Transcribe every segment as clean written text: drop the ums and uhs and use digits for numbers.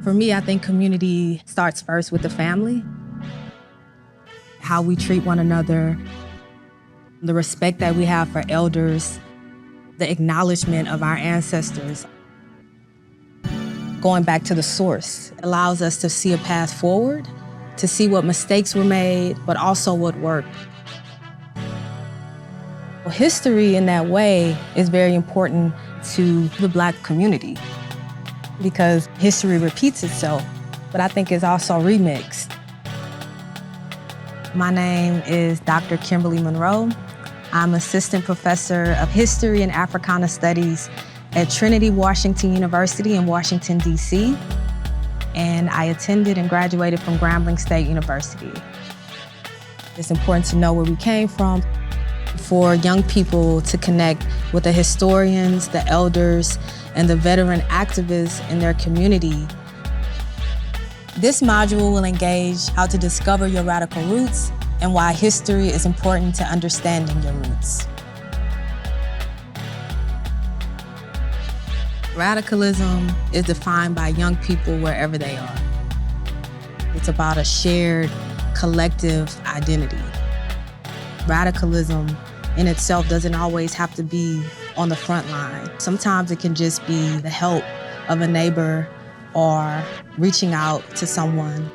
For me, I think community starts first with the family. How we treat one another, the respect that we have for elders, the acknowledgement of our ancestors. Going back to the source allows us to see a path forward, to see what mistakes were made, but also what worked. Well, history in that way is very important to the Black community because history repeats itself, but I think it's also remixed. My name is Dr. Kimberly Monroe. I'm Assistant Professor of History and Africana Studies at Trinity Washington University in Washington, D.C., and I attended and graduated from Grambling State University. It's important to know where we came from for young people to connect with the historians, the elders, and the veteran activists in their community. This module will engage how to discover your radical roots and why history is important to understanding your roots. Radicalism is defined by young people wherever they are. It's about a shared collective identity. Radicalism in itself doesn't always have to be on the front line. Sometimes it can just be the help of a neighbor or reaching out to someone.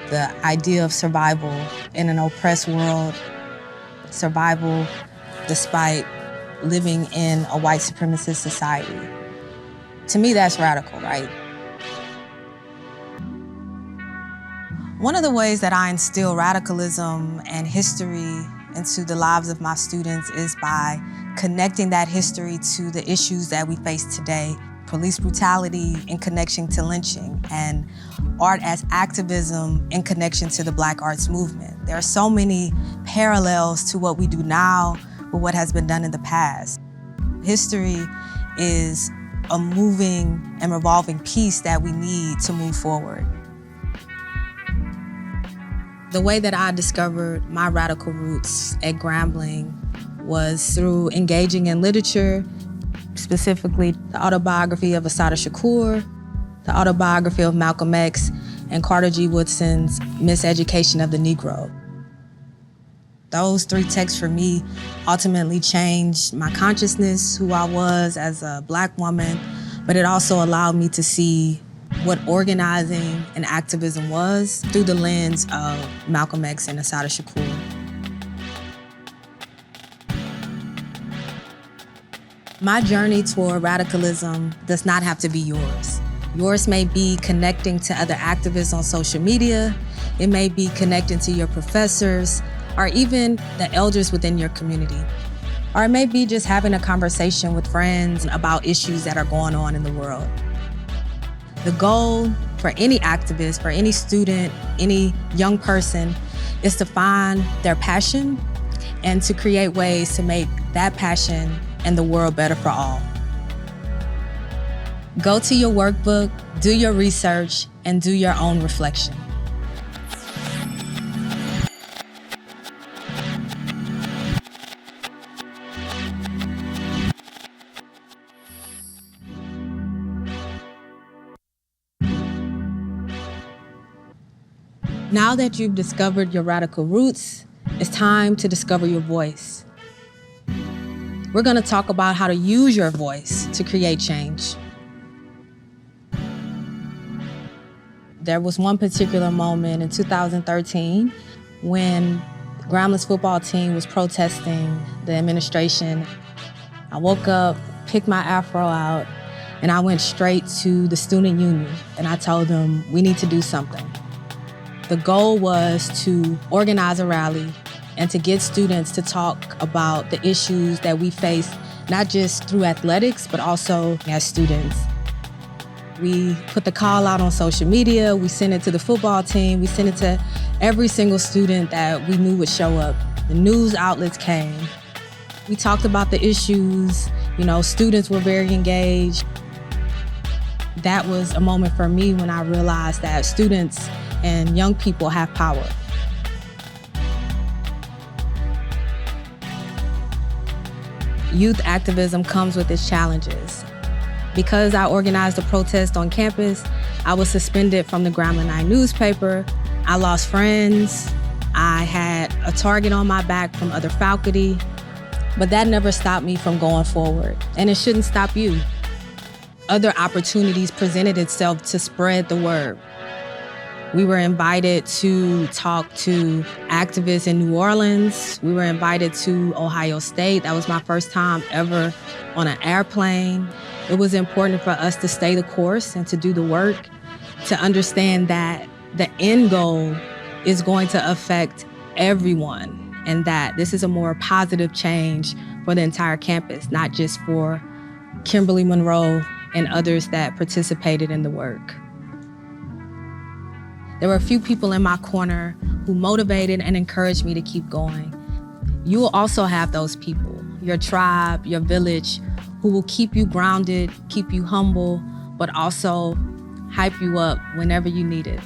The idea of survival in an oppressed world, survival despite living in a white supremacist society. To me, that's radical, right? One of the ways that I instill radicalism and history into the lives of my students is by connecting that history to the issues that we face today. Police brutality in connection to lynching, and art as activism in connection to the Black arts movement. There are so many parallels to what we do now with what has been done in the past. History is a moving and revolving piece that we need to move forward. The way that I discovered my radical roots at Grambling was through engaging in literature, specifically the autobiography of Assata Shakur, the autobiography of Malcolm X, and Carter G. Woodson's Miseducation of the Negro. Those three texts for me ultimately changed my consciousness, who I was as a Black woman, but it also allowed me to see what organizing and activism was through the lens of Malcolm X and Assata Shakur. My journey toward radicalism does not have to be yours. Yours may be connecting to other activists on social media. It may be connecting to your professors, or even the elders within your community. Or it may be just having a conversation with friends about issues that are going on in the world. The goal for any activist, for any student, any young person, is to find their passion and to create ways to make that passion and the world better for all. Go to your workbook, do your research, and do your own reflection. Now that you've discovered your radical roots, it's time to discover your voice. We're going to talk about how to use your voice to create change. There was one particular moment in 2013 when Grambling's football team was protesting the administration. I woke up, picked my afro out, and I went straight to the student union, and I told them, we need to do something. The goal was to organize a rally and to get students to talk about the issues that we face, not just through athletics, but also as students. We put the call out on social media, we sent it to the football team, we sent it to every single student that we knew would show up. The news outlets came. We talked about the issues, students were very engaged. That was a moment for me when I realized that students and young people have power. Youth activism comes with its challenges. Because I organized a protest on campus, I was suspended from the Grambling Night newspaper. I lost friends. I had a target on my back from other faculty, but that never stopped me from going forward, and it shouldn't stop you. Other opportunities presented itself to spread the word. We were invited to talk to activists in New Orleans. We were invited to Ohio State. That was my first time ever on an airplane. It was important for us to stay the course and to do the work, to understand that the end goal is going to affect everyone, and that this is a more positive change for the entire campus, not just for Kimberly Monroe and others that participated in the work. There were a few people in my corner who motivated and encouraged me to keep going. You will also have those people, your tribe, your village, who will keep you grounded, keep you humble, but also hype you up whenever you need it.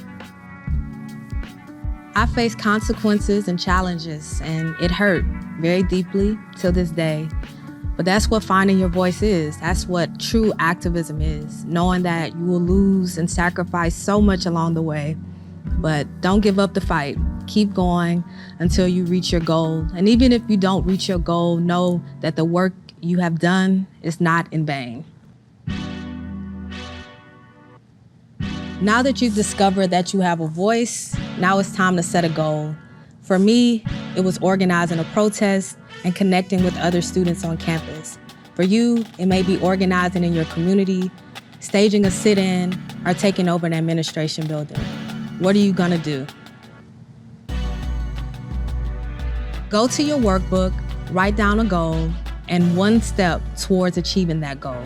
I faced consequences and challenges, and it hurt very deeply till this day. But that's what finding your voice is. That's what true activism is, knowing that you will lose and sacrifice so much along the way. But don't give up the fight. Keep going until you reach your goal. And even if you don't reach your goal, know that the work you have done is not in vain. Now that you've discovered that you have a voice, now it's time to set a goal. For me, it was organizing a protest and connecting with other students on campus. For you, it may be organizing in your community, staging a sit-in, or taking over an administration building. What are you gonna do? Go to your workbook, write down a goal, and one step towards achieving that goal.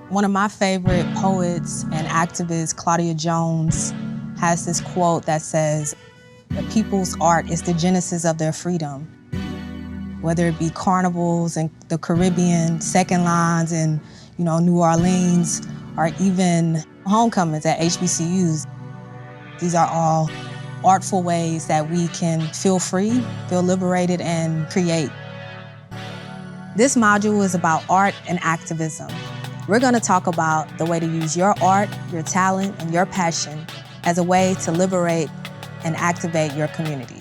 One of my favorite poets and activists, Claudia Jones, has this quote that says, "The people's art is the genesis of their freedom." Whether it be carnivals in the Caribbean, second lines in New Orleans, or even homecomings at HBCUs. These are all artful ways that we can feel free, feel liberated, and create. This module is about art and activism. We're gonna talk about the way to use your art, your talent, and your passion as a way to liberate and activate your community.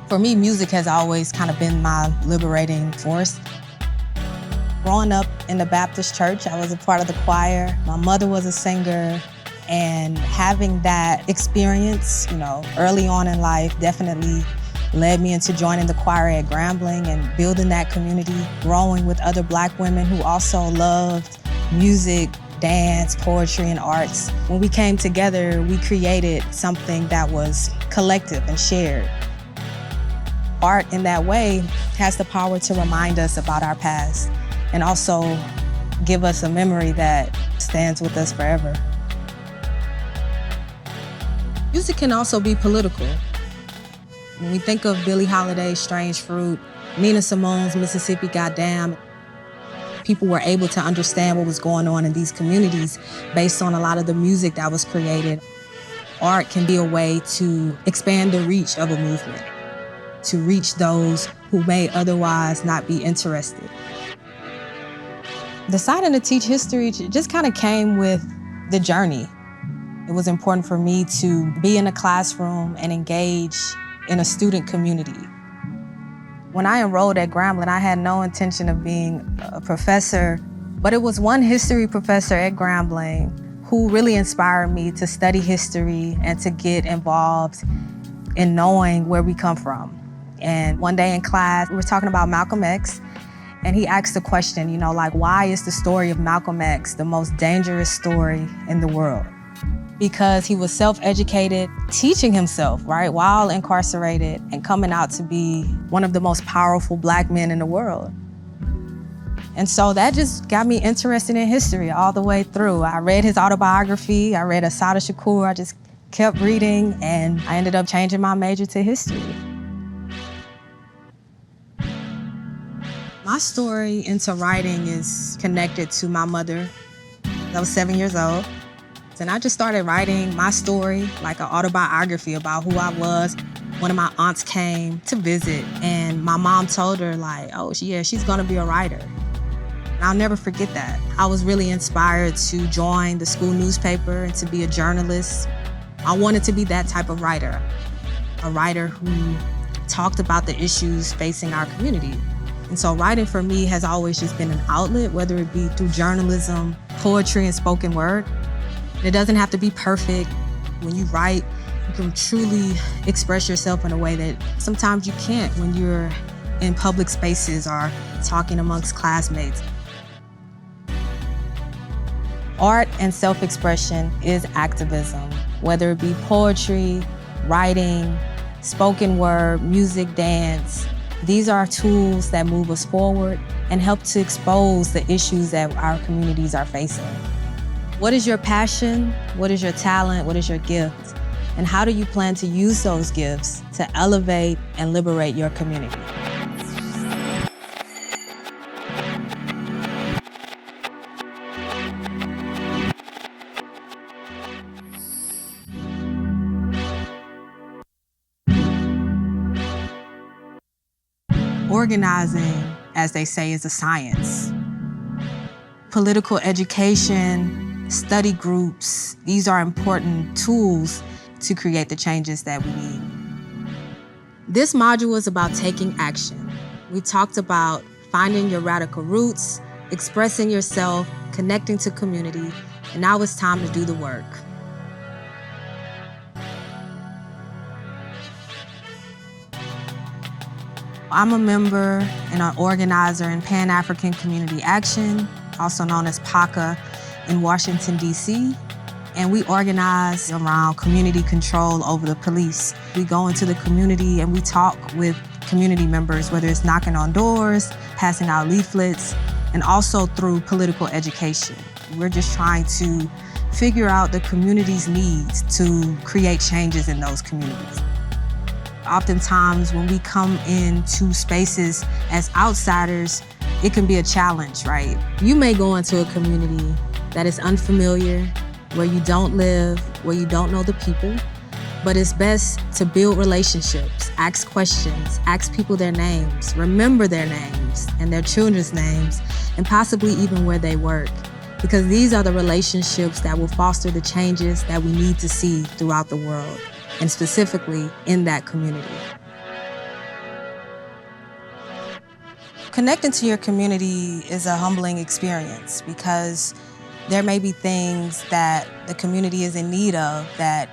For me, music has always kind of been my liberating force. Growing up in the Baptist church, I was a part of the choir. My mother was a singer, and having that experience, early on in life definitely led me into joining the choir at Grambling and building that community, growing with other Black women who also loved music, dance, poetry, and arts. When we came together, we created something that was collective and shared. Art in that way has the power to remind us about our past and also give us a memory that stands with us forever. Music can also be political. When we think of Billie Holiday's Strange Fruit, Nina Simone's Mississippi Goddam, people were able to understand what was going on in these communities based on a lot of the music that was created. Art can be a way to expand the reach of a movement, to reach those who may otherwise not be interested. Deciding to teach history just kind of came with the journey. It was important for me to be in a classroom and engage in a student community. When I enrolled at Grambling, I had no intention of being a professor, but it was one history professor at Grambling who really inspired me to study history and to get involved in knowing where we come from. And one day in class, we were talking about Malcolm X, and he asked the question, why is the story of Malcolm X the most dangerous story in the world? Because he was self-educated, teaching himself, right, while incarcerated and coming out to be one of the most powerful Black men in the world. And so that just got me interested in history all the way through. I read his autobiography, I read Assata Shakur, I just kept reading, and I ended up changing my major to history. My My story into writing is connected to my mother. I was 7 years old, and I just started writing my story, like an autobiography about who I was. One of my aunts came to visit, and my mom told her, like, oh, yeah, she's gonna be a writer. And I'll never forget that. I was really inspired to join the school newspaper and to be a journalist. I wanted to be that type of writer, a writer who talked about the issues facing our community. And so writing for me has always just been an outlet, whether it be through journalism, poetry, and spoken word. It doesn't have to be perfect. When you write, you can truly express yourself in a way that sometimes you can't when you're in public spaces or talking amongst classmates. Art and self-expression is activism, whether it be poetry, writing, spoken word, music, dance. These are tools that move us forward and help to expose the issues that our communities are facing. What is your passion? What is your talent? What is your gift? And how do you plan to use those gifts to elevate and liberate your community? Organizing, as they say, is a science. Political education, study groups, these are important tools to create the changes that we need. This module is about taking action. We talked about finding your radical roots, expressing yourself, connecting to community, and now it's time to do the work. I'm a member and an organizer in Pan-African Community Action, also known as PACA, in Washington, D.C. And we organize around community control over the police. We go into the community and we talk with community members, whether it's knocking on doors, passing out leaflets, and also through political education. We're just trying to figure out the community's needs to create changes in those communities. Oftentimes, when we come into spaces as outsiders, it can be a challenge, right? You may go into a community that is unfamiliar, where you don't live, where you don't know the people, but it's best to build relationships, ask questions, ask people their names, remember their names and their children's names, and possibly even where they work, because these are the relationships that will foster the changes that we need to see throughout the world, and specifically in that community. Connecting to your community is a humbling experience because there may be things that the community is in need of that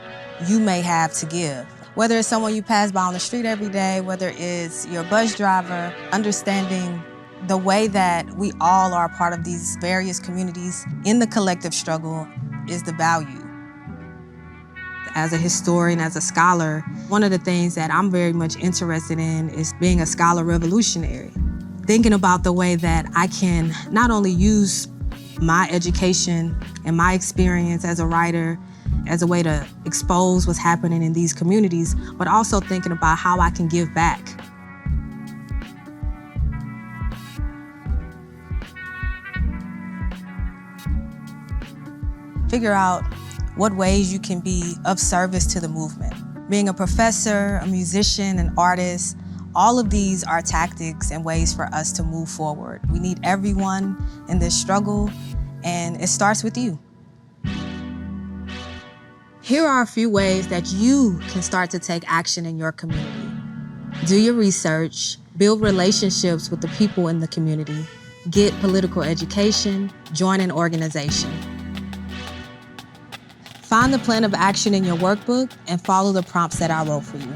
you may have to give. Whether it's someone you pass by on the street every day, whether it's your bus driver, understanding the way that we all are part of these various communities in the collective struggle is the value. As a historian, as a scholar, one of the things that I'm very much interested in is being a scholar revolutionary. Thinking about the way that I can not only use my education and my experience as a writer as a way to expose what's happening in these communities, but also thinking about how I can give back. Figure out what ways you can be of service to the movement. Being a professor, a musician, an artist, all of these are tactics and ways for us to move forward. We need everyone in this struggle, and it starts with you. Here are a few ways that you can start to take action in your community. Do your research, build relationships with the people in the community, get political education, join an organization. Find the plan of action in your workbook and follow the prompts that I wrote for you.